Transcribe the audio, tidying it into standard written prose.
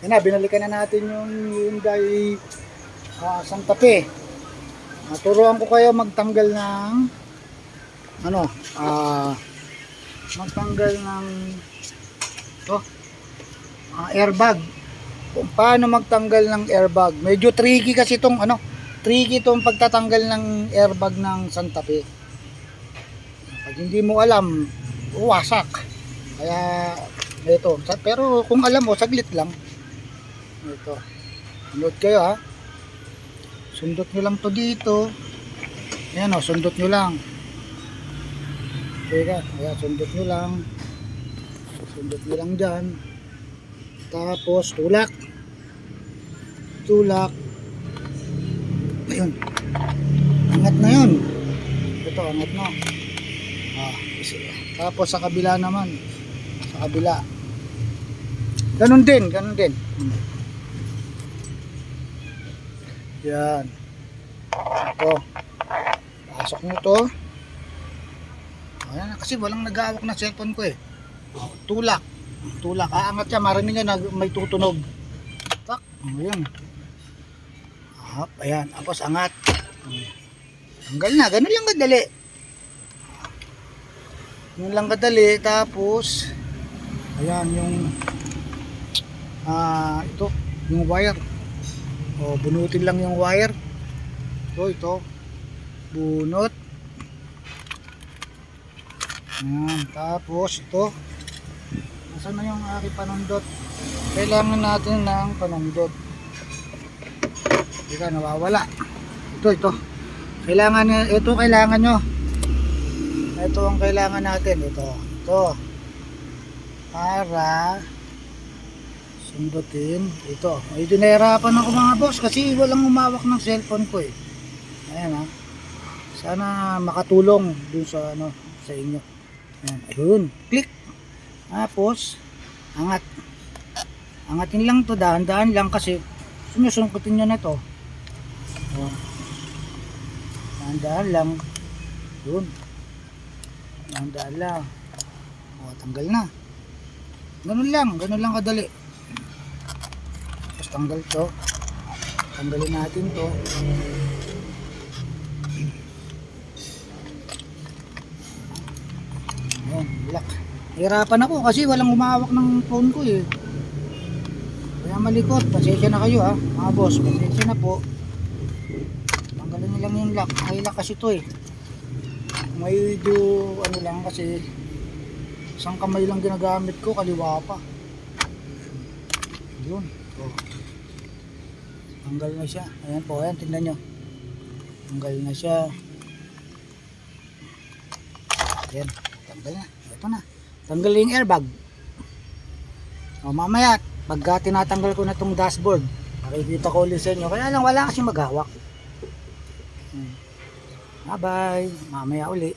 Yan na, binalikan na natin yung Hyundai Santa Fe. Turuan ko kayo magtanggal ng ano, magtanggal ng to, airbag. Kung paano magtanggal ng airbag. Medyo tricky kasi itong ano, tricky itong pagtatanggal ng airbag ng Santa Fe. Pag hindi mo alam, wasak. Kaya ito, pero kung alam mo, saglit lang. Ito. Sunod kayo ha. Sundot nyo lang to dito. Ayan o, sundot nyo lang. Teka, ayan, sundot nyo lang. Sundot nyo lang dyan. Tapos, tulak. Tulak. Ayun. Angat na yun. Ito, angat na. Tapos, sa kabila naman. Sa kabila. Ganun din, ganun din. Yan. Ito. Pasok mo to. Ayan, kasi walang nag-aawak ng cellphone ko eh. Tulak. Tulak. Aangat siya. Marinig nyo na may tutunog. Tak. Ayan. Ayan. Tapos angat. Tanggal na. Ganun lang kadali. Ganun lang kadali. Tapos ayan yung ito. Yung wire. O, bunutin lang yung wire. Ito. Bunot. Ayan. Tapos ito. Nasaan na yung aking panundot? Kailangan natin ng panundot. Hindi ka nawawala. Ito. Kailangan nyo. Ito ang kailangan natin. Ito. Para sundutin. Ito. Medyo nahirapan ako mga boss kasi walang umawak ng cellphone ko eh. Ayan ha. Sana makatulong dun sa ano sa inyo. Ayan. Ayun. Click. Tapos angat. Angatin lang to, dahan-dahan lang kasi sinusungkutin nyo na to. Dahan-dahan lang. Yun. Dahan-dahan lang. Tanggal na. Ganun lang kadali. Tapos tanggal to. Tanggalin natin to. Ayan, lock. Hirapan ako kasi walang umawak ng phone ko eh. Kaya malikot. Pasensya na kayo ha. Mga boss, pasensya na po. Tanggalin nyo lang yung lock. May lock kasi to eh. Medyo ano lang kasi isang kamay lang ginagamit ko, kaliwa pa. Yun. Tanggal na siya. Ayan po, ayan, tingnan nyo. Tanggal na siya. Ayan, tanggal na. Ito na. Tanggal yung airbag. Mamaya, pagka tinatanggal ko na itong dashboard, makikita ko ulit sa inyo. Kaya lang, wala kasi maghawak. Bye bye. Mamaya uli.